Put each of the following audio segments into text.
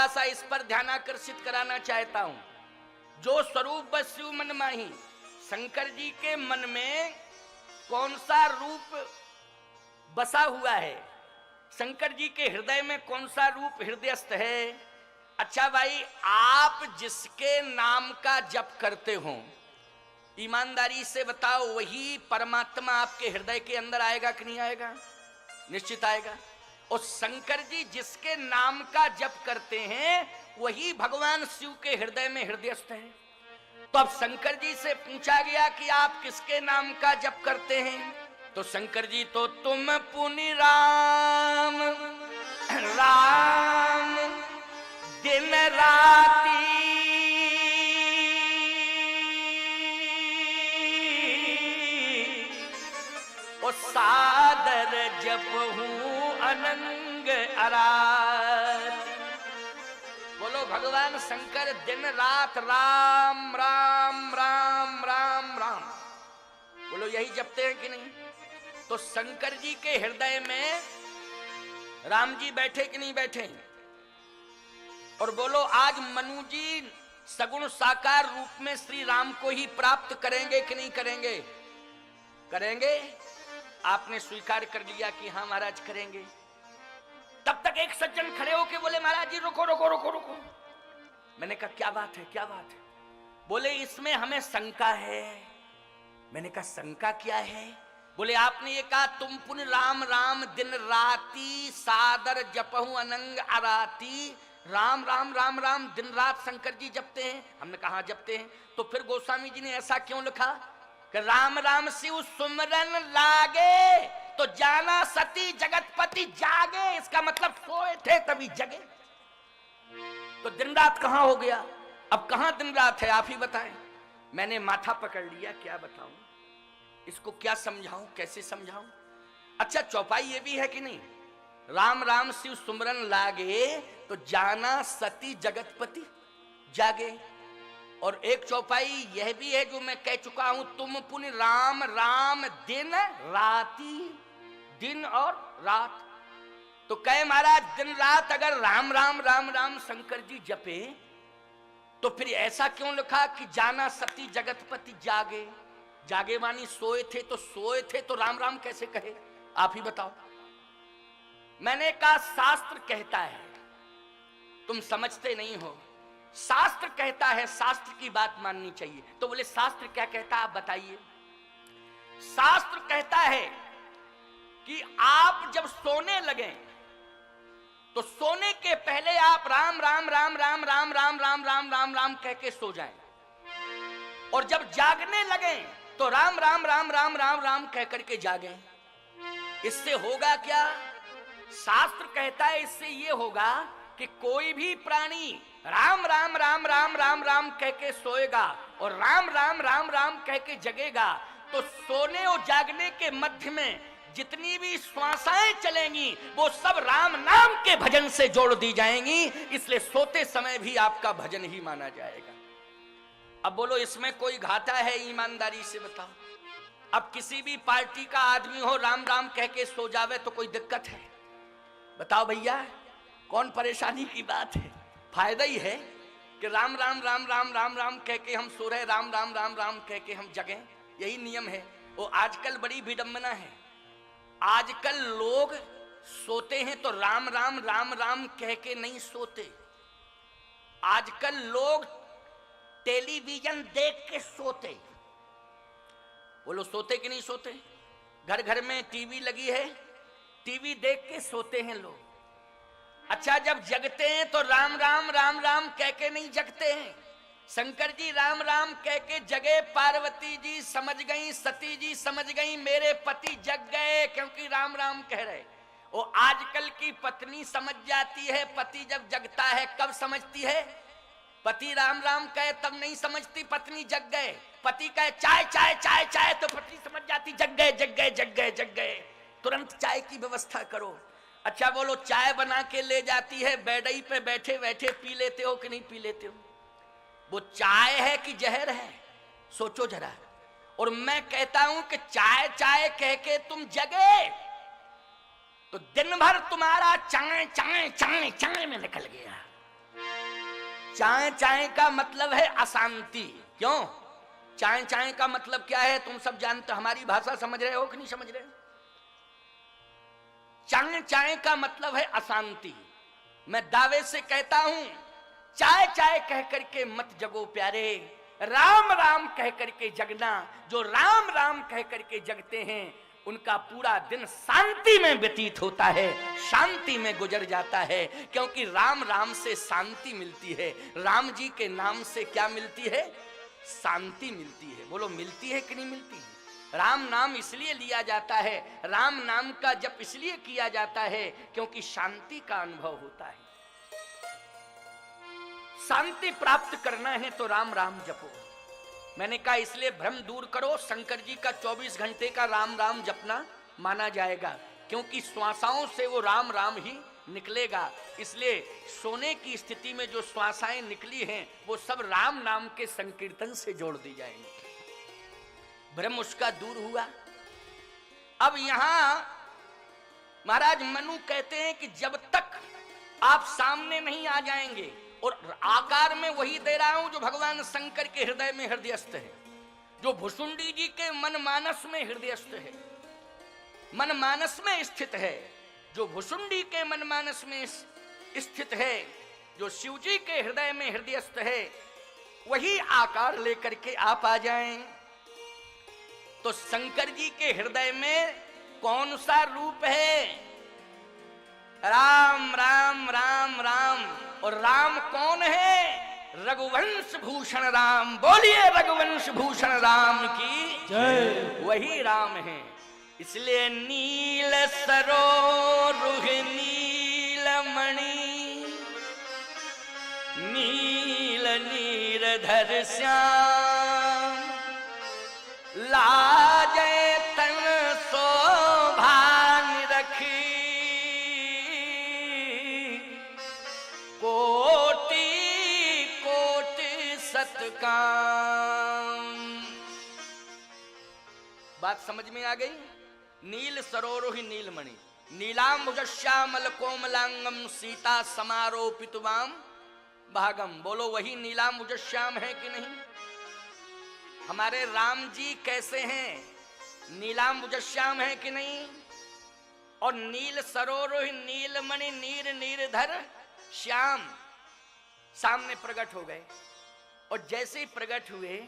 थोड़ा सा इस पर ध्यान आकर्षित कराना चाहता हूं। जो स्वरूप बस्यु मन माही, शंकर जी के मन में कौन सा रूप बसा हुआ है, शंकर जी के हृदय में कौन सा रूप हृदयस्थ है। अच्छा भाई, आप जिसके नाम का जप करते हो, ईमानदारी से बताओ, वही परमात्मा आपके हृदय के अंदर आएगा कि नहीं आएगा? निश्चित आएगा। और शंकर जी जिसके नाम का जप करते हैं, वही भगवान शिव के हृदय में हृदयस्थ है। तो अब शंकर जी से पूछा गया कि आप किसके नाम का जप करते हैं, तो शंकर जी तो तुम पुनि राम राम दिन राती और सादर जप हूं अनंग अरात। बोलो भगवान शंकर दिन रात राम राम राम राम राम, बोलो यही जपते हैं कि नहीं? तो शंकर जी के हृदय में राम जी बैठे कि नहीं बैठे? और बोलो आज मनु जी सगुण साकार रूप में श्री राम को ही प्राप्त करेंगे कि नहीं करेंगे? करेंगे। आपने स्वीकार कर लिया कि हाँ महाराज करेंगे। तब तक एक सज्जन खड़े होके बोले महाराज जी रुको रुको रुको रुको। मैंने कहा क्या बात है, क्या बात है? बोले इसमें हमें शंका है। मैंने कहा शंका क्या है? बोले आपने ये कहा तुम पुन राम राम दिन राती सादर जपहु अनंग अराती, राम राम राम राम दिन रात शंकर जी जपते हैं। हमने कहा जपते हैं। तो फिर गोस्वामी जी ने ऐसा क्यों लिखा कि राम राम शिव सुमरन लागे तो जाना सती जगतपति जागे। इसका मतलब सोए थे तभी जगे। तो दिन रात कहां हो गया? अब कहां दिन रात है, आप ही बताएं। मैंने माथा पकड़ लिया, क्या बताऊं इसको, क्या समझाऊं, कैसे समझाऊं? अच्छा चौपाई ये भी है कि नहीं, राम राम शिव सुमरन लागे तो जाना सती जगतपति जागे। और एक चौपाई यह भी है जो मैं कह चुका हूं, तुम पुनि राम राम दिन राती, दिन और रात। तो कहे महाराज दिन रात अगर राम राम राम राम शंकर जी जपे, तो फिर ऐसा क्यों लिखा कि जाना सती जगतपति जागे? जागे मानी सोए थे, तो सोए थे तो राम राम कैसे कहे, आप ही बताओ। मैंने कहा शास्त्र कहता है, तुम समझते नहीं हो। शास्त्र कहता है, शास्त्र की बात माननी चाहिए। तो बोले शास्त्र क्या कहता है, आप बताइए। शास्त्र कहता है कि आप जब सोने लगे तो सोने के पहले आप राम राम राम राम राम राम राम राम राम राम कह के सो जाएं, और जब जागने लगे तो राम राम राम राम राम राम कह करके जागे। इससे होगा क्या? शास्त्र कहता है इससे ये होगा कि कोई भी प्राणी राम राम राम राम राम राम कह के सोएगा और राम राम राम राम कह के जगेगा, तो सोने और जागने के मध्य में जितनी भी श्वासाएं चलेंगी वो सब राम नाम के भजन से जोड़ दी जाएंगी। इसलिए सोते समय भी आपका भजन ही माना जाएगा। अब बोलो इसमें कोई घाटा है? ईमानदारी से बताओ। अब किसी भी पार्टी का आदमी हो राम राम कह के सो जावे तो कोई दिक्कत है? बताओ भैया, कौन परेशानी की बात है? फायदा ही है कि राम राम राम राम राम राम कह के हम सो रहे, राम राम राम राम कह के हम जगें, यही नियम है। वो आजकल बड़ी विडंबना है, आजकल लोग सोते हैं तो राम राम राम राम कह के नहीं सोते। आजकल लोग टेलीविजन देख के सोते। बोलो सोते कि नहीं सोते? घर घर में टीवी लगी है, टीवी देख के सोते हैं लोग। अच्छा जब जगते हैं तो राम राम राम राम कह के नहीं जगते हैं। शंकर जी राम राम कह के जगे, पार्वती जी समझ गई, सती जी समझ गई, मेरे पति जग गए क्योंकि राम राम कह रहे। वो आजकल की पत्नी समझ जाती है, पति जब जगता है कब समझती है? पति राम राम कहे तब नहीं समझती पत्नी जग गए। पति कहे चाय चाय चाय चाय तो पत्नी समझ जाती जग गए जग गए जग गए जग गए, तुरंत चाय की व्यवस्था करो। अच्छा बोलो चाय बना के ले जाती है, बेडई पे बैठे बैठे पी लेते हो कि नहीं पी लेते हो? वो चाय है कि जहर है, सोचो जरा। और मैं कहता हूं कि चाय चाय कह के तुम जगे तो दिन भर तुम्हारा चाय चाय चाय चाय में निकल गया। चाय चाय का मतलब है अशांति। क्यों? चाय चाय का मतलब क्या है? तुम सब जानते, हमारी भाषा समझ रहे हो कि नहीं समझ रहे? चाय चाय का मतलब है अशांति। मैं दावे से कहता हूं, चाय चाय कह करके मत जगो प्यारे, राम राम कह करके जगना। जो राम राम कह करके जगते हैं उनका पूरा दिन शांति में व्यतीत होता है, शांति में गुजर जाता है। क्योंकि राम राम से शांति मिलती है। राम जी के नाम से क्या मिलती है? शांति मिलती है। बोलो, मिलती है कि नहीं मिलती है? राम नाम इसलिए लिया जाता है, राम नाम का जप इसलिए किया जाता है क्योंकि शांति का अनुभव होता है। शांति प्राप्त करना है तो राम राम जपो। मैंने कहा इसलिए भ्रम दूर करो, शंकर जी का 24 घंटे का राम राम जपना माना जाएगा, क्योंकि श्वासाओं से वो राम राम ही निकलेगा। इसलिए सोने की स्थिति में जो श्वासाएं निकली हैं वो सब राम नाम के संकीर्तन से जोड़ दी जाएंगी। भ्रम उसका दूर हुआ। अब यहां महाराज मनु कहते हैं कि जब तक आप सामने नहीं आ जाएंगे, और आकार में वही दे रहा हूं जो भगवान शंकर के हृदय में हृदयस्थ है, जो भुसुंडी जी के मन मानस में हृदयस्थ है, मन मानस में स्थित है, जो भुसुंडी के मन मानस में स्थित है, जो शिव जी के हृदय में हृदयस्थ है, वही आकार लेकर के आप आ जाएं। तो शंकर जी के हृदय में कौन सा रूप है? राम राम राम राम। और राम कौन है? रघुवंश भूषण राम। बोलिए रघुवंश भूषण राम की जय। वही राम है। इसलिए नील सरोरुह नीलमणि, नील नीरधर श्याम, लाजय तन शोभा निरखी, कोटि कोटि सतकाम। बात समझ में आ गई? नील सरोरुहि नीलमणि, नीलांबुजश्यामल कोमलांगम, सीता समारोपितवाम भागम। बोलो, वही नीलांबुजश्याम है कि नहीं? हमारे राम जी कैसे हैं? नीलांबुजश्याम है कि नहीं? और नील सरोरुहि नीलमणि, नीर नीरधर श्याम सामने प्रकट हो गए। और जैसे ही प्रकट हुए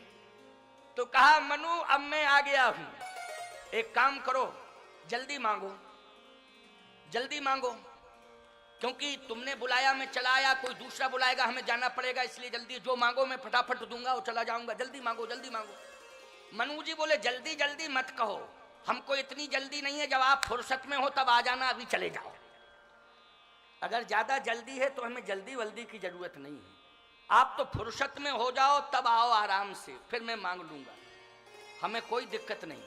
तो कहा, मनु अब मैं आ गया हूं, एक काम करो, जल्दी मांगो, जल्दी मांगो, क्योंकि तुमने बुलाया मैं चला आया, कोई दूसरा बुलाएगा हमें जाना पड़ेगा, इसलिए जल्दी जो मांगो मैं फटाफट दूंगा और चला जाऊंगा, जल्दी मांगो जल्दी मांगो। मनु जी बोले, जल्दी जल्दी मत कहो, हमको इतनी जल्दी नहीं है, जब आप फुर्सत में हो तब आ जाना, अभी चले जाओ। अगर ज्यादा जल्दी है तो हमें जल्दी वल्दी की जरूरत नहीं है, आप तो फुर्सत में हो जाओ तब आओ आराम से, फिर मैं मांग लूंगा, हमें कोई दिक्कत नहीं।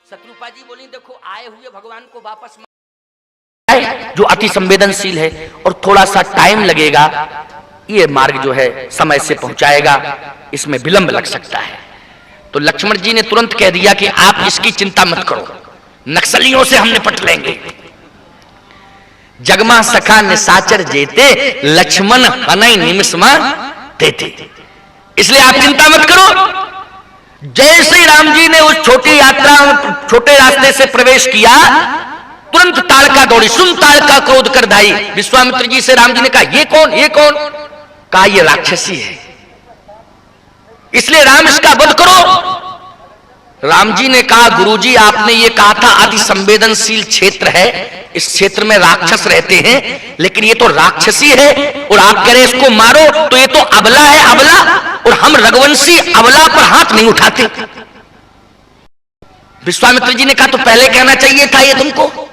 शत्रुपा जी बोली, देखो आए हुए भगवान को वापस जो अति संवेदनशील है और थोड़ा सा टाइम लगेगा, ये मार्ग जो है समय से पहुंचाएगा, इसमें विलंब लग सकता है। तो लक्ष्मण जी ने तुरंत कह दिया कि आप इसकी चिंता मत करो, नक्सलियों से हम निपट लेंगे। जगमा सखा निशाचर जेते, लक्ष्मण हनई निमिषमा देते। इसलिए आप चिंता मत करो। जैसे राम जी ने उस छोटी यात्रा, छोटे रास्ते से प्रवेश किया, तुरंत ताड़का दौड़ी, सुन ताड़का क्रोध कर धाई। विश्वामित्र जी से राम जी ने कहा, ये कौन, ये कौन? कहा, ये राक्षसी है, इसलिए राम इसका वध करो। राम जी ने कहा, गुरुजी आपने ये कहा था अति संवेदनशील क्षेत्र है, इस क्षेत्र में राक्षस रहते हैं, लेकिन ये तो राक्षसी है और आप कह रहे इसको मारो, तो ये तो अबला है, अबला, और हम रघुवंशी अबला पर हाथ नहीं उठाते। विश्वामित्र जी ने कहा, तो पहले कहना चाहिए था ये तुमको,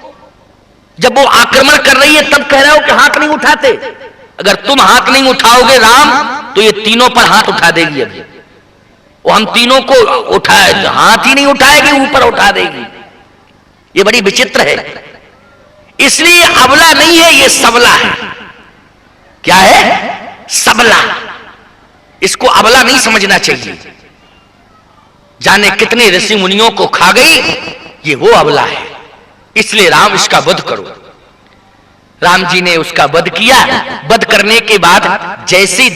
जब वो आक्रमण कर रही है तब कह रहे हो कि हाथ नहीं उठाते। अगर तुम हाथ नहीं उठाओगे राम, तो ये तीनों पर हाथ उठा देगी। अभी वो हम तीनों को उठाए, हाथ ही नहीं उठाएगी, ऊपर उठा देगी। ये बड़ी विचित्र है। इसलिए अबला नहीं है, ये सबला है। क्या है? सबला। इसको अबला नहीं समझना चाहिए। जाने कितने ऋषि मुनियों को खा गई, ये वो अबला है। इसलिए राम इसका वध करो। राम जी ने उसका वध किया। वध करने के बाद जैसे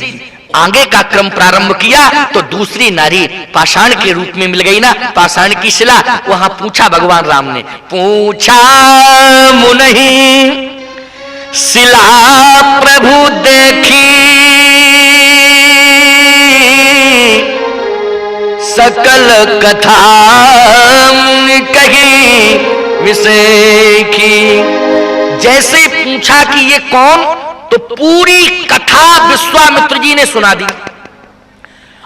आगे का क्रम प्रारंभ किया तो दूसरी नारी पाषाण के रूप में मिल गई ना, पाषाण की शिला। वहां पूछा भगवान राम ने, पूछा मुनि शिला प्रभु देखी, सकल कथा मुनि कही विषेखी। जैसे ही पूछा कि ये कौन, तो पूरी कथा विश्वामित्र जी ने सुना दी।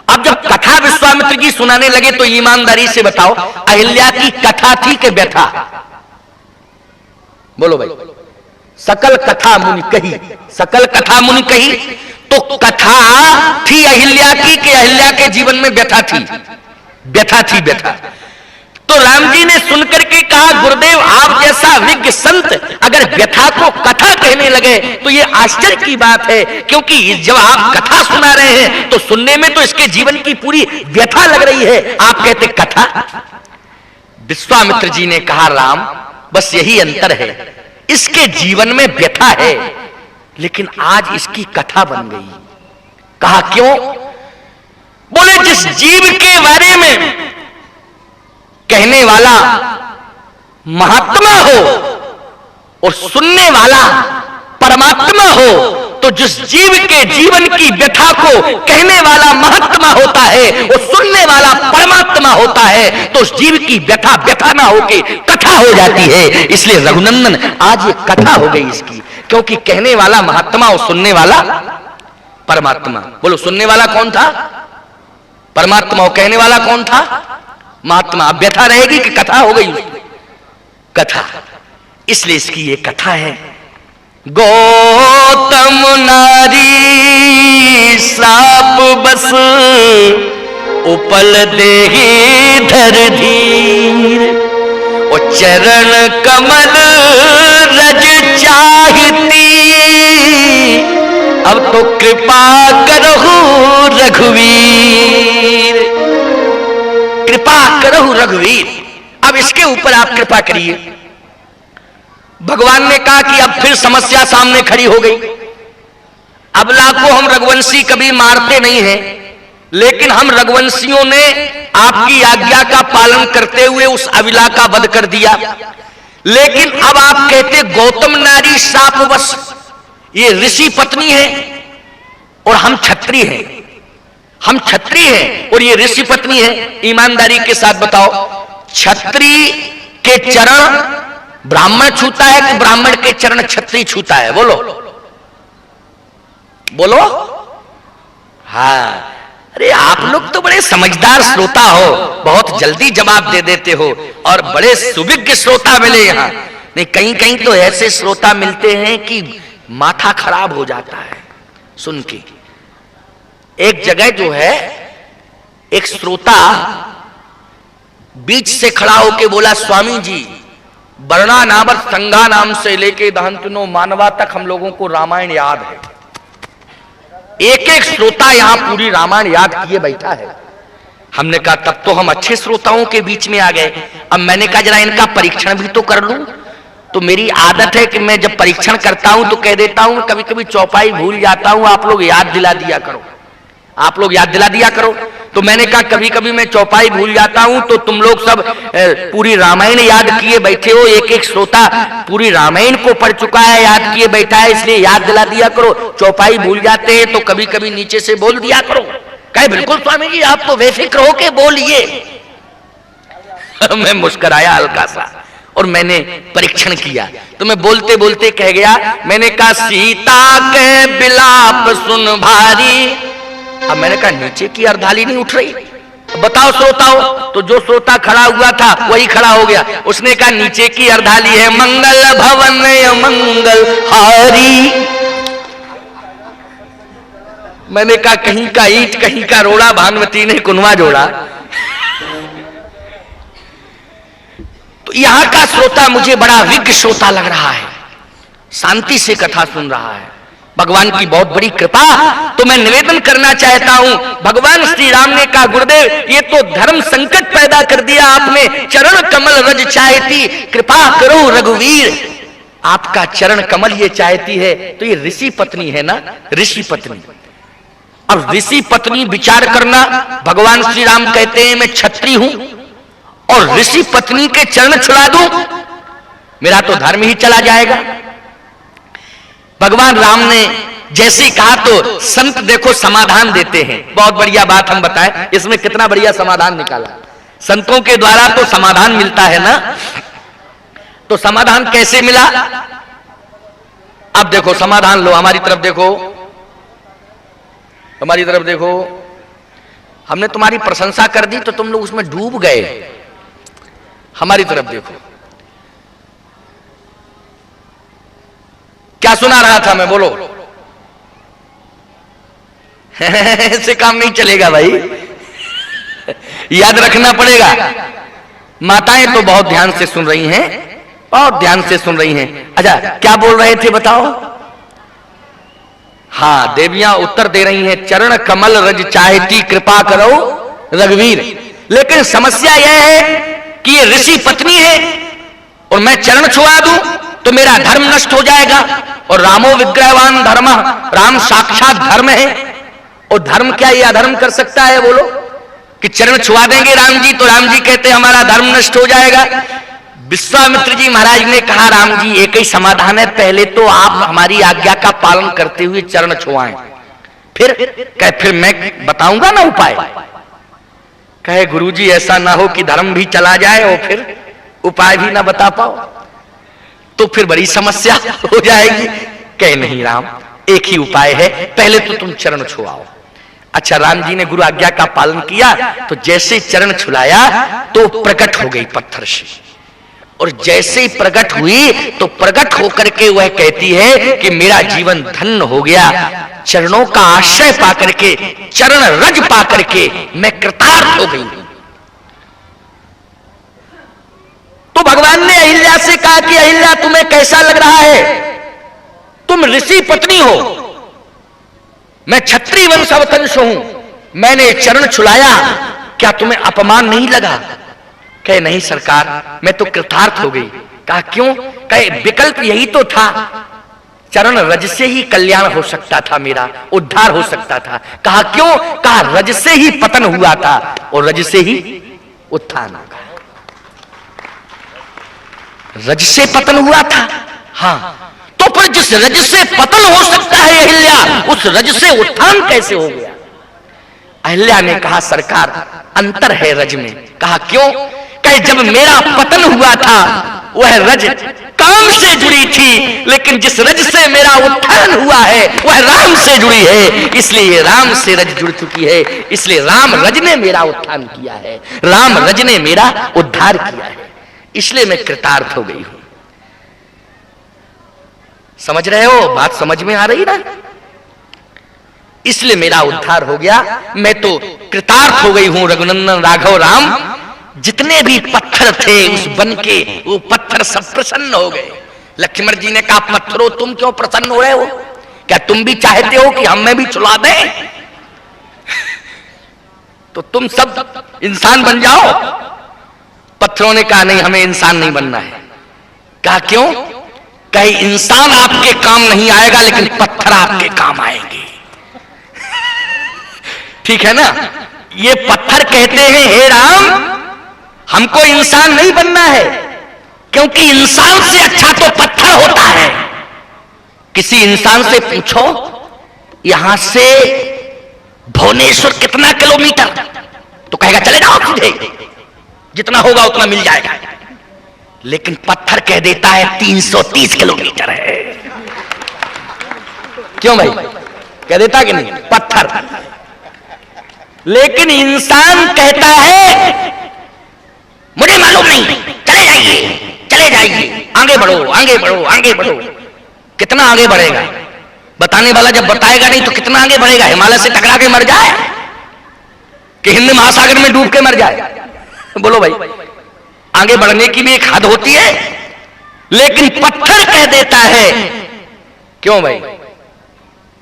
अब जब कथा विश्वामित्र जी सुनाने लगे तो ईमानदारी से बताओ, अहिल्या की कथा थी कि व्यथा? बोलो भाई। सकल कथा मुनि कही, सकल कथा मुनि कही, तो कथा थी अहिल्या की कि अहिल्या के जीवन में व्यथा थी? व्यथा थी, व्यथा। तो राम जी ने सुनकर के कहा, गुरुदेव आप जैसा विज्ञ संत अगर व्यथा को कथा कहने लगे तो ये आश्चर्य की बात है, क्योंकि जब आप कथा सुना रहे हैं तो सुनने में तो इसके जीवन की पूरी व्यथा लग रही है, आप कहते कथा। विश्वामित्र जी ने कहा, राम बस यही अंतर है, इसके जीवन में व्यथा है लेकिन आज इसकी कथा बन गई। कहा क्यों? बोले जिस जीव के बारे में कहने वाला महात्मा हो और सुनने वाला परमात्मा हो, तो जिस जीव के जीवन की व्यथा को कहने वाला महात्मा होता है और सुनने वाला परमात्मा होता है, तो उस जीव की व्यथा व्यथा ना होके कथा हो जाती है। इसलिए रघुनंदन आज ये कथा हो गई इसकी, क्योंकि कहने वाला महात्मा और सुनने वाला परमात्मा। बोलो सुनने वाला कौन था? परमात्मा। और कहने वाला कौन था? महात्मा। अब व्यथा रहेगी कि कथा हो गई? कथा। इसलिए इसकी ये कथा है। गौतम नारी श्राप बस उपल देहि धर धीर, और चरण कमल रज चाहती, अब तो कृपा करहु रघुवीर, कृपा करहु रघुवीर। अब इसके ऊपर आप कृपा करिए। भगवान ने कहा कि अब फिर समस्या सामने खड़ी हो गई। अबला को हम रघुवंशी कभी मारते नहीं हैं, लेकिन हम रघुवंशियों ने आपकी आज्ञा का पालन करते हुए उस अबला का वध कर दिया। लेकिन अब आप कहते गौतम नारी शापवश, ये ऋषि पत्नी है और हम क्षत्रिय हैं, हम क्षत्रिय हैं और ये ऋषि पत्नी है। ईमानदारी के साथ बताओ, क्षत्रिय के चरण ब्राह्मण छूता है कि ब्राह्मण के चरण क्षत्रिय छूता है? बोलो बोलो। हाँ, अरे आप लोग तो बड़े समझदार श्रोता हो, बहुत जल्दी जवाब दे देते हो और बड़े सुविज्ञ श्रोता मिले यहाँ। नहीं, कहीं कहीं तो ऐसे श्रोता मिलते हैं कि माथा खराब हो जाता है सुन के। एक जगह जो है, एक श्रोता बीच से खड़ा होके बोला, स्वामी जी वर्णा नामक संगा नाम से लेके दहंतनो मानवा तक हम लोगों को रामायण याद है। एक एक श्रोता यहां पूरी रामायण याद किए बैठा है। हमने कहा तब तो हम अच्छे श्रोताओं के बीच में आ गए। अब मैंने कहा जरा इनका परीक्षण भी तो कर लूं। तो मेरी आदत है कि मैं जब परीक्षण करता हूं तो कह देता हूं कभी कभी चौपाई भूल जाता हूं, आप लोग याद दिला दिया करो, आप लोग याद दिला दिया करो। तो मैंने कहा कभी कभी मैं चौपाई भूल जाता हूं, तो तुम लोग सब पूरी रामायण याद किए बैठे हो, एक एक श्रोता पूरी रामायण को पढ़ चुका है, याद किए बैठा है, इसलिए याद दिला दिया करो। चौपाई भूल जाते हैं तो कभी कभी नीचे से बोल दिया करो। कहे बिल्कुल स्वामी जी, आप तो बेफिक्र होके बोलिए। मैं मुस्कुराया हल्का सा और मैंने परीक्षण किया। तो मैं बोलते बोलते कह गया, मैंने कहा सीता के बिलाप सुन भारी। अब मैंने कहा नीचे की अर्धाली नहीं उठ रही, बताओ श्रोताओं। तो जो श्रोता खड़ा हुआ था वही खड़ा हो गया, उसने कहा नीचे की अर्धाली है मंगल भवन मंगल हारी। मैंने कहा कहीं का ईंट कहीं का रोड़ा, भानुमती ने कुनवा जोड़ा। तो यहां का श्रोता मुझे बड़ा विज्ञ श्रोता लग रहा है, शांति से कथा सुन रहा है। भगवान की बहुत बड़ी कृपा। तो मैं निवेदन करना चाहता हूं, भगवान श्री राम ने कहा गुरुदेव ये तो धर्म संकट पैदा कर दिया आपने, चरण कमल रज चाहती, कृपा करो रघुवीर। आपका चरण कमल ये चाहती है, तो ये ऋषि पत्नी है ना, ऋषि पत्नी। अब ऋषि पत्नी विचार करना, भगवान श्री राम कहते हैं मैं क्षत्रिय हूं और ऋषि पत्नी के चरण छुड़ा दूं, मेरा तो धर्म ही चला जाएगा। भगवान राम ने जैसे ही कहा तो संत देखो समाधान देते हैं। बहुत बढ़िया बात हम बताएं, इसमें कितना बढ़िया समाधान निकाला। संतों के द्वारा तो समाधान मिलता है ना, तो समाधान कैसे मिला? अब देखो समाधान लो, हमारी तरफ देखो, हमारी तरफ देखो। हमने तुम्हारी प्रशंसा कर दी तो तुम लोग उसमें डूब गए। हमारी तरफ देखो, क्या सुना रहा था मैं, बोलो। ऐसे काम नहीं चलेगा भाई, याद रखना पड़ेगा। माताएं तो बहुत ध्यान से सुन रही हैं, बहुत ध्यान से सुन रही हैं। अच्छा क्या बोल रहे थे बताओ? हाँ, देवियां उत्तर दे रही हैं, चरण कमल रज चाहती कृपा करो रघुवीर। लेकिन समस्या यह है कि ये ऋषि पत्नी है और मैं चरण छुआ दूं तो मेरा धर्म नष्ट हो जाएगा। और रामो विग्रहवान धर्म, राम साक्षात धर्म है, और धर्म क्या ये अधर्म कर सकता है? बोलो कि चरण छुआ देंगे राम जी तो राम जी कहते हमारा धर्म नष्ट हो जाएगा। विश्वामित्र जी महाराज ने कहा राम जी एक ही समाधान है, पहले तो आप हमारी आज्ञा का पालन करते हुए चरण छुआएं, फिर मैं बताऊंगा ना उपाय। कहे गुरुजी ऐसा ना हो कि धर्म भी चला जाए और फिर उपाय भी ना बता पाओ, तो फिर बड़ी समस्या हो जाएगी। कहे नहीं राम, एक ही उपाय है, पहले तो तुम चरण छुआओ। अच्छा, राम जी ने गुरु आज्ञा का पालन किया तो जैसे चरण छुलाया तो प्रकट हो गई पत्थर से, और जैसे ही प्रकट हुई तो प्रकट होकर के वह कहती है कि मेरा जीवन धन्य हो गया, चरणों का आश्रय पाकर के, चरण रज पाकर के मैं कृतार्थ हो गई। तो भगवान ने अहिल्या से कहा कि अहिल्या तुम्हें कैसा लग रहा है? तुम ऋषि पत्नी हो, मैं क्षत्रिय वंशावतंश हूं, मैंने चरण छुलाया, क्या तुम्हें अपमान नहीं लगा? कहे नहीं सरकार, मैं तो कृतार्थ हो गई। कहा क्यों? कहे विकल्प यही तो था, चरण रज से ही कल्याण हो सकता था, मेरा उद्धार हो सकता था। कहा क्यों? कहा रज से ही पतन हुआ था और रज से ही उत्थान होगा। रज से पतन हुआ था, हाँ, तो फिर जिस रज से पतन हो सकता है अहिल्या, उस रज से उत्थान कैसे हो गया? अहिल्या ने कहा सरकार अंतर है रज में। कहा क्यों? कहे जब मेरा पतन हुआ था वह रज काम से जुड़ी थी, लेकिन जिस रज से मेरा उत्थान हुआ है वह राम से जुड़ी है, इसलिए राम से रज जुड़ चुकी है, इसलिए राम रज ने मेरा उत्थान किया है, राम रज ने मेरा उद्धार किया है, इसलिए मैं कृतार्थ हो गई हूं। समझ रहे हो बात? समझ में आ रही ना? इसलिए मेरा उद्धार हो गया, मैं तो कृतार्थ हो गई हूं। रघुनंदन राघव राम, जितने भी पत्थर थे उस वन के, वो पत्थर सब प्रसन्न हो गए। लक्ष्मण जी ने कहा पत्थरों तुम क्यों प्रसन्न हो रहे हो? क्या तुम भी चाहते हो कि हमें भी छुला दें? तो तुम सब इंसान बन जाओ। पत्थरों ने कहा नहीं, हमें इंसान नहीं बनना है। कहा क्यों? कहीं इंसान आपके काम नहीं आएगा, लेकिन पत्थर आपके काम आएंगे। ठीक है ना? ये पत्थर कहते हैं हे राम, हमको इंसान नहीं बनना है, क्योंकि इंसान से अच्छा तो पत्थर होता है। किसी इंसान से पूछो यहां से भुवनेश्वर कितना किलोमीटर, तो कहेगा चले जाओ सीधे, जितना होगा उतना मिल जाएगा। लेकिन पत्थर कह देता है 330 किलोमीटर है। क्यों भाई? कह देता कि नहीं? पत्थर। लेकिन इंसान कहता है मुझे मालूम नहीं, चले जाइए, चले जाइए, आगे बढ़ो, आगे बढ़ो, आगे बढ़ो। कितना आगे बढ़ेगा? बताने वाला जब बताएगा नहीं तो कितना आगे बढ़ेगा? हिमालय से टकरा के मर जाए कि हिंद महासागर में डूब के मर जाए? बोलो भाई, आगे बढ़ने की भी एक हद होती है। लेकिन पत्थर कह देता है, क्यों भाई?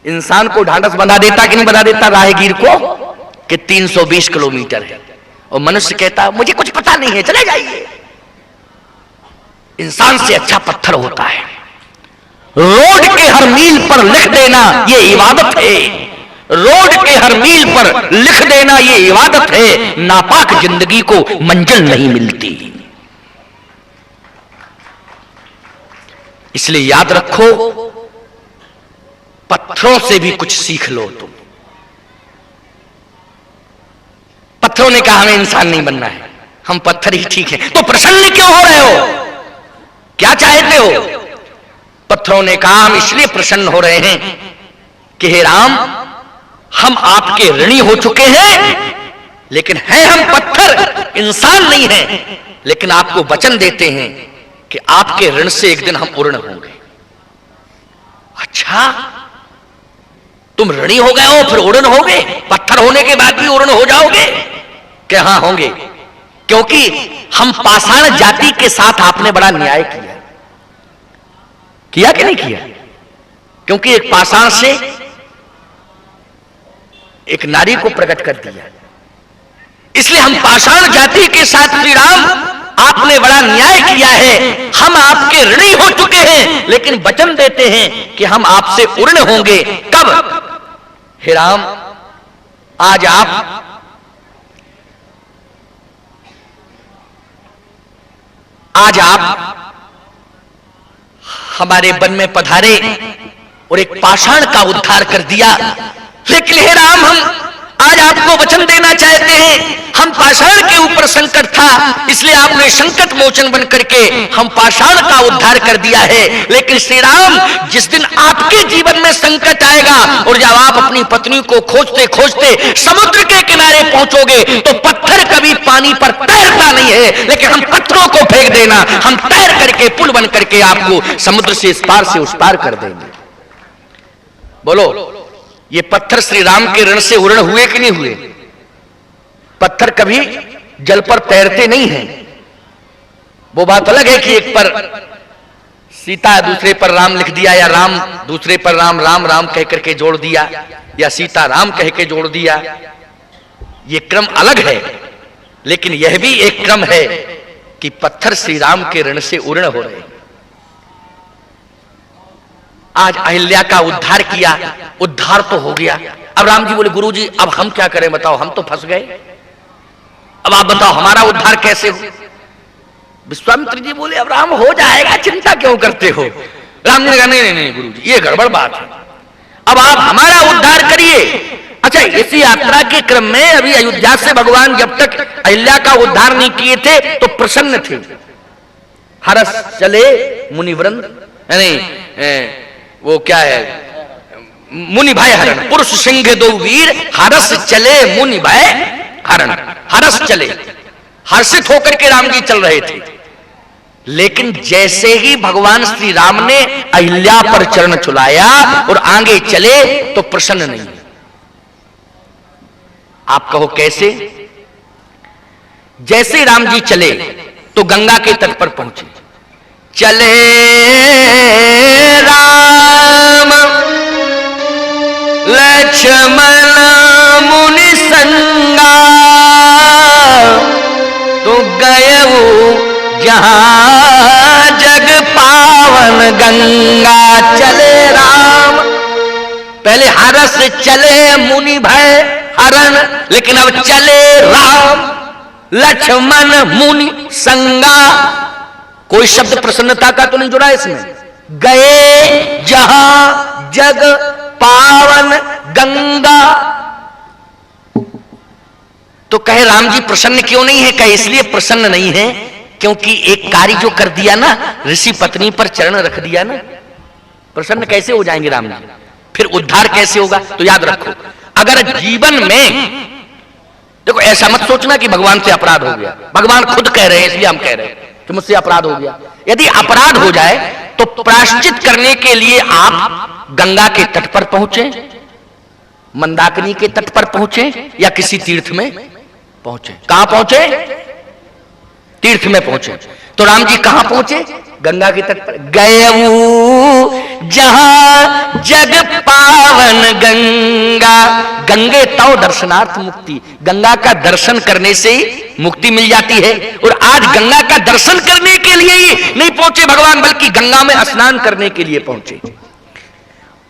इंसान को ढांढस बंधा देता कि नहीं बंधा देता राहगीर को कि 320 किलोमीटर है, और मनुष्य कहता मुझे कुछ पता नहीं है, चले जाइए। इंसान से अच्छा पत्थर होता है। रोड के हर मील पर लिख देना ये इबादत है। रोड के हर मील पर लिख देना ये इबादत है, नापाक जिंदगी को मंजिल नहीं मिलती। इसलिए याद रखो, पत्थरों से भी कुछ सीख लो तुम। पत्थरों ने कहा हमें इंसान नहीं बनना है, हम पत्थर ही ठीक है, तो प्रसन्न क्यों हो रहे हो? क्या चाहते हो? पत्थरों ने कहा हम इसलिए प्रसन्न हो रहे हैं कि हे राम, हम आपके ऋणी हो चुके हैं, लेकिन हैं हम पत्थर, इंसान नहीं है, लेकिन आपको वचन देते हैं कि आपके ऋण से एक दिन हम पूर्ण होंगे। अच्छा, तुम ऋणी हो गए हो फिर उड़न होगे? पत्थर होने के बाद भी उड़न हो जाओगे? कि हाँ होंगे, क्योंकि हम पाषाण जाति के साथ आपने बड़ा न्याय किया कि नहीं किया? क्योंकि एक पाषाण से एक नारी को प्रकट कर दिया, इसलिए हम पाषाण जाति के साथ श्री राम आपने बड़ा न्याय किया है। हम आपके ऋणी हो चुके हैं, लेकिन वचन देते हैं कि हम आपसे उड़न होंगे। कब? हे राम, आज आप हमारे वन में पधारे और एक पाषाण का उद्धार कर दिया, लेकिन हे राम, हम आज आपको वचन देना चाहते हैं, हम पाषाण के ऊपर संकट था, इसलिए आपने संकट मोचन बन करके हम पाषाण का उद्धार कर दिया है। लेकिन श्री राम, जिस दिन आपके जीवन में संकट आएगा और जब आप अपनी पत्नी को खोजते खोजते समुद्र के किनारे पहुंचोगे, तो पत्थर कभी पानी पर तैरता नहीं है, लेकिन हम पत्थरों को फेंक देना, हम तैर करके पुल बन करके आपको समुद्र से इस पार से उस पार कर देंगे। बोलो, ये पत्थर श्री राम के ऋण से उड़न हुए कि नहीं हुए? पत्थर कभी जल पर तैरते नहीं हैं। वो बात अलग है कि एक पर सीता, दूसरे पर राम लिख दिया, या राम दूसरे पर राम, राम राम कह करके जोड़ दिया, या सीता राम कह के जोड़ दिया। ये क्रम अलग है, लेकिन यह भी एक क्रम है कि पत्थर श्री राम के ऋण से उड़न हो रहे हैं। आज अहिल्या का उद्धार किया, उद्धार तो हो गया। अब राम जी बोले, गुरुजी अब हम क्या करें बताओ, हम तो फंस गए, अब आप बताओ हमारा उद्धार कैसे हो? विश्वामित्र जी बोले, अब राम हो जाएगा, चिंता क्यों करते हो? राम जी ने कहा, नहीं नहीं गुरुजी, ये गड़बड़ बात है, अब आप हमारा उद्धार करिए। अच्छा, इसी यात्रा के क्रम में अभी अयोध्या से भगवान जब तक अहिल्या का उद्धार नहीं किए थे तो प्रसन्न थे। हरस चले मुनिवृंद, यानी वो क्या है, मुनि भय हरण, पुरुष सिंह दो वीर, हरस चले मुनि भय हरण। हरस चले, हर्षित होकर के राम जी चल रहे थे, लेकिन जैसे ही भगवान श्री राम ने अहिल्या पर चरण चुलाया और आगे चले तो प्रसन्न नहीं। आप कहो कैसे? जैसे राम जी चले तो गंगा के तट पर पहुंचे। चले राम लक्ष्मण मुनि संगा, तो गए जहां जग पावन गंगा। चले राम, पहले हरस चले मुनि भय हरण, लेकिन अब चले राम लक्ष्मण मुनि संगा। कोई शब्द प्रसन्नता का तो नहीं जुड़ा इसमें। गए जहां जग पावन गंगा, तो कहे राम जी प्रसन्न क्यों नहीं है? कहे इसलिए प्रसन्न नहीं है क्योंकि एक कार्य जो कर दिया ना, ऋषि पत्नी पर चरण रख दिया ना, प्रसन्न कैसे हो जाएंगे राम जी? फिर उद्धार कैसे होगा? तो याद रखो, अगर जीवन में देखो, ऐसा मत सोचना कि भगवान से अपराध हो गया, भगवान खुद कह रहे हैं इसलिए हम कह रहे हैं कि मुझसे अपराध हो गया। यदि अपराध हो जाए तो प्रायश्चित करने के लिए आप गंगा के तट पर पहुंचे, मंदाकिनी के तट पर पहुंचे, या किसी तीर्थ में पहुंचे। कहां पहुंचे? तीर्थ में पहुंचे। तो राम जी कहां पहुंचे? गंगा के तट पर। गए जहां जग पावन गंगा, गंगे तव दर्शनार्थ मुक्ति, गंगा का दर्शन करने से ही मुक्ति मिल जाती है। और आज गंगा का दर्शन करने के लिए ही नहीं पहुंचे भगवान, बल्कि गंगा में स्नान करने के लिए पहुंचे।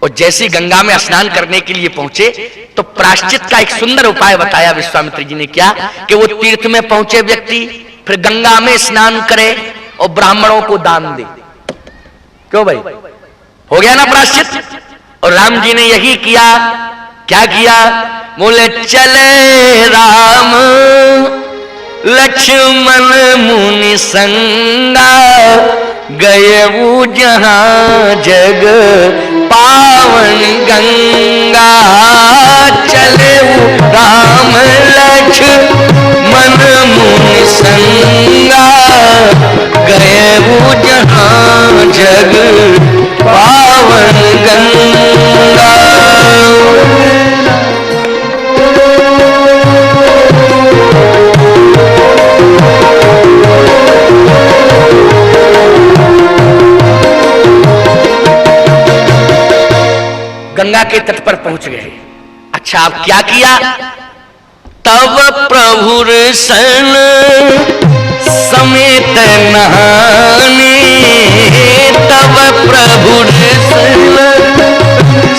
और जैसे गंगा में स्नान करने के लिए पहुंचे तो प्रायश्चित का एक सुंदर उपाय बताया विश्वामित्र जी ने। क्या कि वो तीर्थ में पहुंचे व्यक्ति फिर गंगा में स्नान करे और ब्राह्मणों को दान दे। क्यों भाई, हो गया ना प्रायश्चित। और राम जी ने यही किया। क्या किया? बोले चले राम लक्ष्मण मुनि संगा, गए वो जहां जग पावन गंगा। चले वो राम लक्ष्मण मुनि संगा, गए वो जहां जग पावन गंगा। गंगा के तट पर पहुंच गए। अच्छा, अब क्या किया? तब प्रभुर सन समेत नहाने, तब प्रभुर सन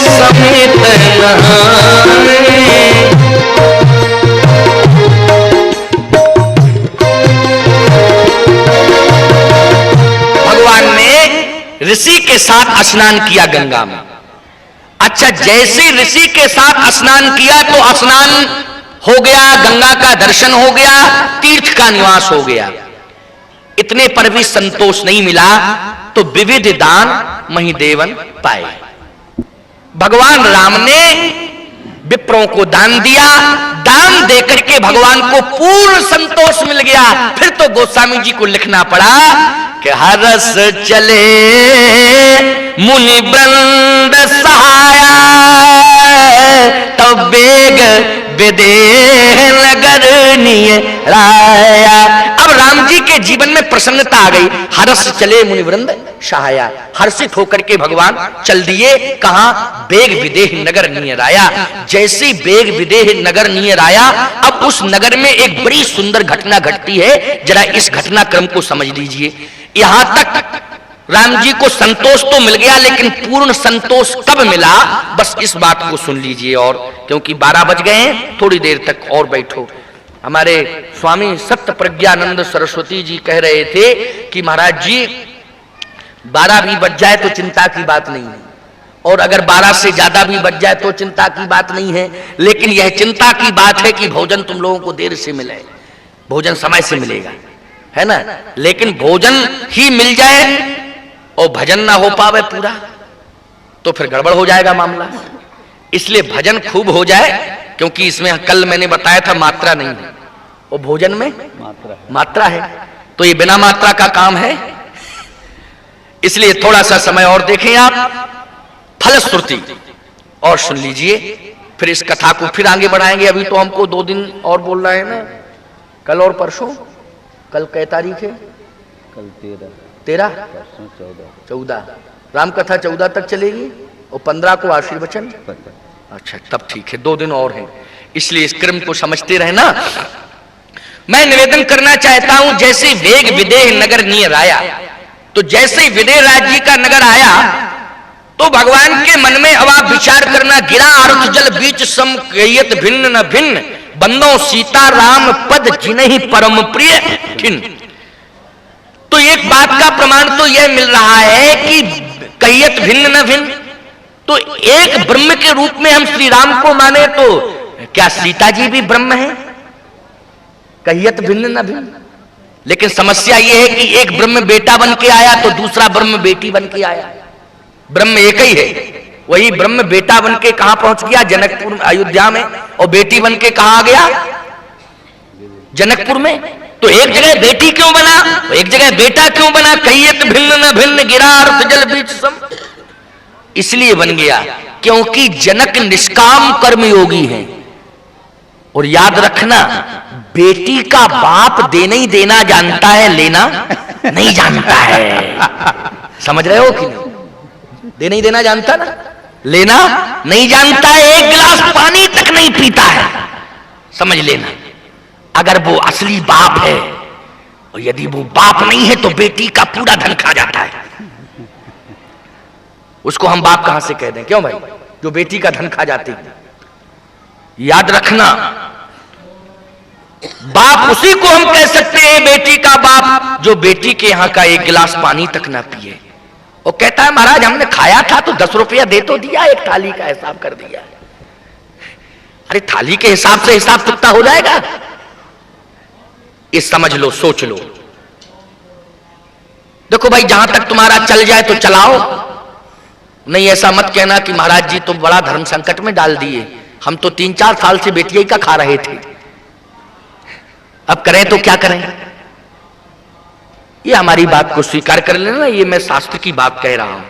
समेत नहाने। भगवान ने ऋषि के साथ स्नान किया गंगा में। अच्छा, जैसे ऋषि के साथ स्नान किया तो स्नान हो गया, गंगा का दर्शन हो गया, तीर्थ का निवास हो गया। इतने पर भी संतोष नहीं मिला तो विविध दान महिदेवन पाए। भगवान राम ने विप्रों को दान दिया। दान देकर के भगवान को पूर्ण संतोष मिल गया। फिर तो गोस्वामी जी को लिखना पड़ा कि हरस चले मुनि वृंद सहाया, तब बेग विदेह नगर निय राया। अब राम जी के जीवन में प्रसन्नता आ गई। हरस चले मुनि वृंद सहाया, हर्षित होकर के भगवान चल दिए। कहां? बेग विदेह नगर निय राया। जैसे बेग विदेह नगर निय राया, अब उस नगर में एक बड़ी सुंदर घटना घटती है। जरा इस घटनाक्रम को समझ लीजिए। यहां तक राम जी को संतोष तो मिल गया, लेकिन पूर्ण संतोष कब मिला, बस इस बात को सुन लीजिए। और क्योंकि 12 बज गए हैं, थोड़ी देर तक और बैठो। हमारे स्वामी सत्य प्रज्ञानंद सरस्वती जी कह रहे थे कि महाराज जी 12 भी बज जाए तो चिंता की बात नहीं है, और अगर 12 से ज्यादा भी बज जाए तो चिंता की बात नहीं है। लेकिन यह चिंता की बात है कि भोजन तुम लोगों को देर से मिले। भोजन समय से मिलेगा, है ना। लेकिन भोजन ही मिल जाए और भजन ना हो पावे पूरा तो फिर गड़बड़ हो जाएगा मामला। इसलिए भजन खूब हो जाए, क्योंकि इसमें कल मैंने बताया था मात्रा नहीं है और भोजन में मात्रा है। तो ये बिना मात्रा का काम है। इसलिए थोड़ा सा समय और देखें आप, फलश्रुति और सुन लीजिए। फिर इस कथा को फिर आगे बढ़ाएंगे। अभी तो हमको 2 दिन और बोल रहे हैं ना, कल और परसों। कल कै तारीख है? कल 13, 14 राम कथा 14 तक चलेगी और 15 को आशीर्वचन। अच्छा, तब ठीक है, 2 दिन और हैं। इसलिए इस क्रम को समझते रहना। मैं निवेदन करना चाहता हूं, जैसे वेग विदेह नगर निय राया, तो जैसे विदेह राज्य का नगर आया तो भगवान के मन में अब आप विचार करना, गिरा अर्थ जल बीच सम कहियत भिन्न न भिन्न, बंदो सीता राम पद जिन्हि परम प्रिय ठिन। तो एक बात का प्रमाण तो यह मिल रहा है कि कहियत भिन्न न भिन्न, तो एक ब्रह्म के रूप में हम श्री राम को माने तो क्या सीता जी भी ब्रह्म है? कहियत भिन्न न भिन्न। लेकिन समस्या यह है कि एक ब्रह्म बेटा बन के आया तो दूसरा ब्रह्म बेटी बन के आया। ब्रह्म एक ही है, वही ब्रह्म बेटा बन के कहां पहुंच गया? जनकपुर अयोध्या में। और बेटी बन के कहां आ गया? जनकपुर में। तो एक जगह बेटी क्यों बना, एक जगह बेटा क्यों बना? कहियत भिन्न न भिन्न, गिरा अर्थ जल बीच सम। इसलिए बन गया क्योंकि जनक निष्काम कर्मयोगी है। और याद रखना, बेटी का बाप देना ही देना जानता है, लेना नहीं जानता है। समझ रहे हो कि नहीं? देना ही देना जानता ना, लेना नहीं जानता है। एक गिलास पानी तक नहीं पीता है, समझ लेना। अगर वो असली बाप है, और यदि वो बाप नहीं है तो बेटी का पूरा धन खा जाता है। उसको हम बाप कहां से कह दें? क्यों भाई? जो बेटी का धन खा जाते हैं। याद रखना, बाप उसी को हम कह सकते हैं बेटी का बाप जो बेटी के यहां का एक गिलास पानी तक ना पिए। वो कहता है महाराज हमने खाया था तो 10 रुपया दे तो दिया, एक थाली का हिसाब कर दिया। अरे थाली के हिसाब से हिसाब चुकता हो जाएगा? ये समझ लो, सोच लो। देखो भाई, जहां तक तुम्हारा चल जाए तो चलाओ, नहीं ऐसा मत कहना कि महाराज जी तो बड़ा धर्म संकट में डाल दिए, हम तो 3-4 साल से बेटिया का खा रहे थे, अब करें तो क्या करें? ये हमारी बात को स्वीकार कर लेना, ये मैं शास्त्र की बात कह रहा हूं।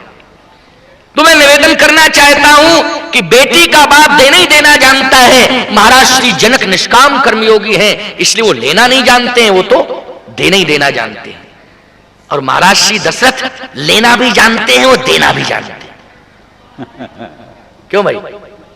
तो मैं निवेदन करना चाहता हूं कि बेटी का बाप देना ही देना जानता है। महाराज श्री जनक निष्काम कर्मयोगी हैं, इसलिए वो लेना नहीं जानते हैं, वो तो देना ही देना जानते हैं। और महाराज श्री दशरथ लेना भी जानते हैं, वो देना भी जानते हैं। क्यों भाई?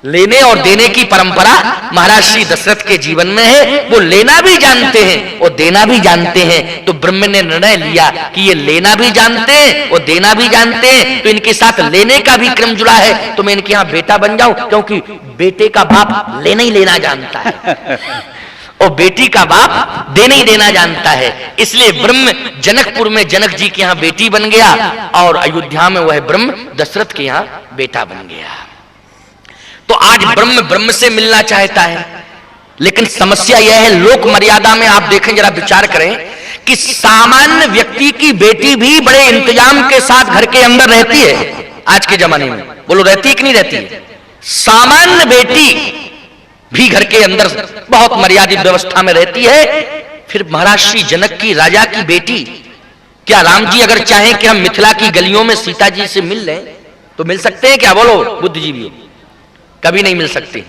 लेने और देने की परंपरा महाराज श्री दशरथ के जीवन में है। वो लेना भी जानते हैं और देना भी जानते हैं। तो ब्रह्म ने निर्णय लिया कि ये लेना भी जानते हैं और देना भी जानते हैं, तो इनके साथ लेने का भी क्रम जुड़ा है, तो मैं इनके यहां बेटा बन जाऊं, क्योंकि बेटे का बाप लेना ही लेना जानता है और बेटी का बाप देना ही देना जानता है। इसलिए ब्रह्म जनकपुर में जनक जी के यहां बेटी बन गया और अयोध्या में वह ब्रह्म दशरथ के यहां बेटा बन गया। तो आज ब्रह्म ब्रह्म से मिलना चाहता है, लेकिन समस्या यह है, लोक मर्यादा में आप देखें, जरा विचार करें कि सामान्य व्यक्ति की बेटी भी बड़े इंतजाम के साथ घर के अंदर रहती है। आज के जमाने में बोलो, रहती है कि नहीं रहती है? सामान्य बेटी भी घर के अंदर बहुत मर्यादित व्यवस्था में रहती है। फिर महाराज श्री जनक की राजा की बेटी, क्या राम जी अगर चाहें कि हम मिथिला की गलियों में सीता जी से मिल लें तो मिल सकते हैं क्या? बोलो बुद्धिजीवी, कभी नहीं मिल सकती।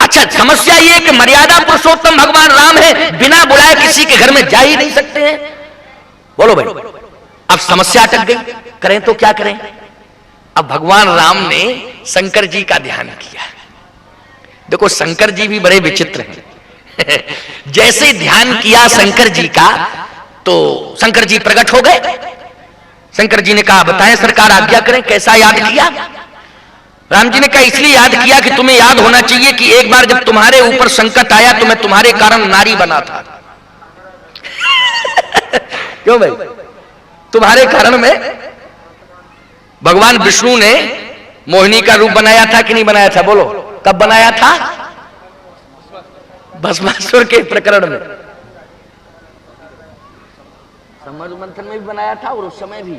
अच्छा, समस्या ये कि मर्यादा पुरुषोत्तम भगवान राम है, बिना बुलाए किसी के घर में जा ही नहीं सकते हैं। बोलो भाई, अब समस्या अटक गई, करें तो क्या करें? अब भगवान राम ने शंकर जी का ध्यान किया। देखो शंकर जी भी बड़े विचित्र हैं जैसे ध्यान किया शंकर जी का, तो शंकर जी प्रकट हो गए। शंकर जी ने कहा बताएं सरकार, आज्ञा करें, कैसा याद किया? राम जी ने कहा इसलिए याद किया कि तुम्हें याद होना चाहिए कि एक बार जब तुम्हारे ऊपर संकट आया तो मैं तुम्हारे कारण नारी बना था क्यों भाई? तुम्हारे कारण में भगवान विष्णु ने मोहिनी का रूप बनाया था कि नहीं बनाया था? बोलो, कब बनाया था? भस्मासुर के प्रकरण में, समर मंथन में भी बनाया था, और उस समय भी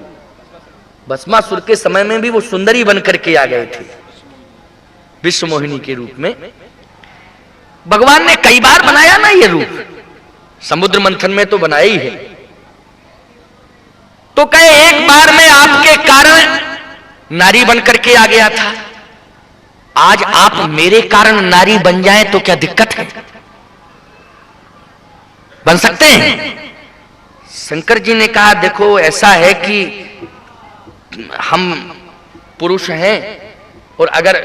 भस्मासुर के समय में भी वो सुंदरी बन करके आ गए थे विश्व मोहिनी के रूप में। भगवान ने कई बार बनाया ना ये रूप, समुद्र मंथन में तो बनाया ही है। तो कहे एक बार में आपके कारण नारी बन करके आ गया था, आज आप मेरे कारण नारी बन जाएं तो क्या दिक्कत है? बन सकते हैं। शंकर जी ने कहा देखो ऐसा है कि हम पुरुष हैं, और अगर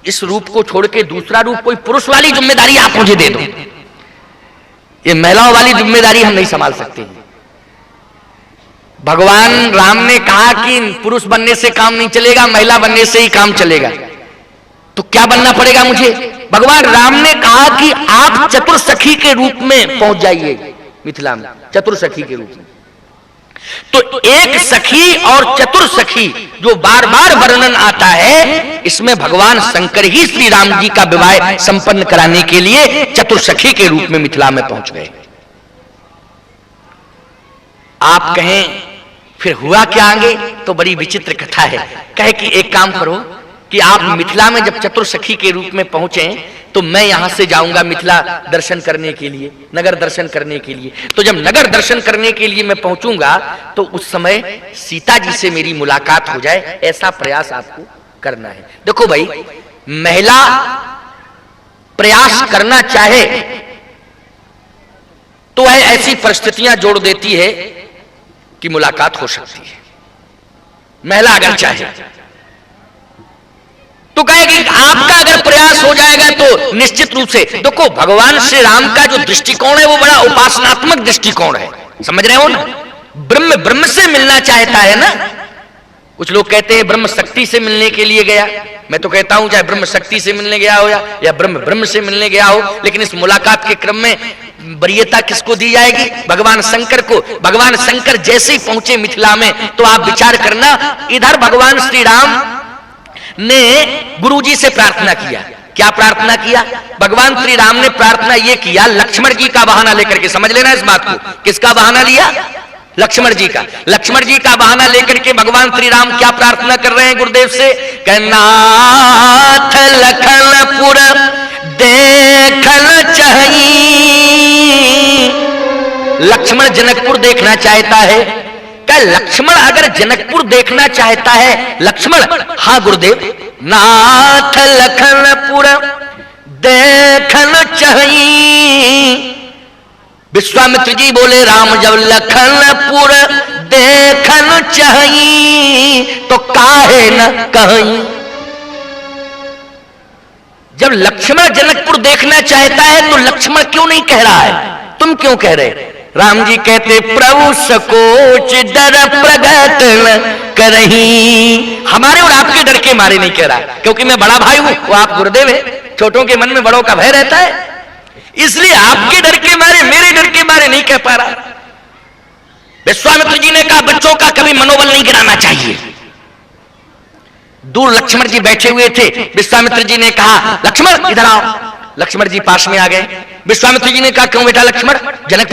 इस रूप को छोड़ के दूसरा रूप, कोई पुरुष वाली जिम्मेदारी आप मुझे दे दो, ये महिलाओं वाली जिम्मेदारी हम नहीं संभाल सकते। भगवान राम ने कहा कि पुरुष बनने से काम नहीं चलेगा, महिला बनने से ही काम चलेगा। तो क्या बनना पड़ेगा मुझे? भगवान राम ने कहा कि आप चतुर्सखी के रूप में पहुंच जाइए मिथिला में, चतुर्सखी के रूप में। तो एक सखी और चतुर्सखी जो बार बार वर्णन आता है, इसमें भगवान शंकर ही श्री राम जी का विवाह संपन्न कराने के लिए चतुर्सखी के रूप में मिथिला में पहुंच गए। आप कहें फिर हुआ क्या आगे? तो बड़ी विचित्र कथा है। कहे कि एक काम करो कि आप मिथिला में जब चतुर्सखी के रूप में पहुंचे तो मैं यहां से जाऊंगा मिथिला दर्शन करने के लिए, नगर दर्शन करने के लिए। तो जब नगर दर्शन करने के लिए मैं पहुंचूंगा तो उस समय सीता जी से मेरी मुलाकात हो जाए, ऐसा प्रयास आपको करना है। देखो भाई, महिला प्रयास करना चाहे तो वह ऐसी परिस्थितियां जोड़ देती है कि मुलाकात हो सकती है। महिला अगर चाहे तो कहेगी आपका अगर प्रयास हो जाएगा तो निश्चित रूप से। देखो भगवान श्री राम का जो दृष्टिकोण है वो बड़ा उपासनात्मक दृष्टिकोण है, समझ रहे हो ना? ब्रह्म ब्रह्म से मिलना चाहता है ना, कुछ लोग कहते हैं ब्रह्म शक्ति से मिलने के लिए गया। मैं तो कहता हूं चाहे ब्रह्म शक्ति से मिलने गया हो या ब्रह्म से मिलने गया हो, लेकिन इस मुलाकात के क्रम में वरीयता किसको दी जाएगी? भगवान शंकर को। भगवान शंकर जैसे ही पहुंचे मिथिला में, तो आप विचार करना, इधर भगवान श्री राम ने गुरुजी से प्रार्थना किया। क्या प्रार्थना किया? भगवान श्री राम ने प्रार्थना यह किया, लक्ष्मण जी का बहाना लेकर के, समझ लेना इस बात को, किसका बहाना लिया? लक्ष्मण जी का। लक्ष्मण जी का बहाना लेकर के भगवान श्री राम क्या प्रार्थना कर रहे हैं गुरुदेव से? नाथ लखनपुर देखना चाहिए। लक्ष्मण जनकपुर देखना चाहता है। क्या लक्ष्मण अगर जनकपुर देखना चाहता है? लक्ष्मण, हाँ गुरुदेव, नाथ लखनपुर देखना चाहिए। विश्वामित्र जी बोले, राम जब लखनपुर देखना चाहिए तो काहे न कहीं। जब लक्ष्मण जनकपुर देखना चाहता है तो लक्ष्मण क्यों नहीं कह रहा है? तुम क्यों कह रहे? राम जी कहते, प्रभु सकोच डर प्रगट न करही। हमारे और आपके डर के मारे नहीं कह रहा, क्योंकि मैं बड़ा भाई हूं, वो आप गुरुदेव है, छोटों के मन में बड़ों का भय रहता है, इसलिए आपके डर के मारे, मेरे डर के मारे नहीं कह पा रहा। विश्वामित्र जी ने कहा, बच्चों का कभी मनोबल नहीं गिराना चाहिए। दूर लक्ष्मण जी बैठे हुए थे। विश्वामित्र जी ने कहा, लक्ष्मण इधर आओ। लक्ष्मण जी पास में आ गए। विश्वामित्र जी ने कहा, क्यों बेटा लक्ष्मण? जनकपुर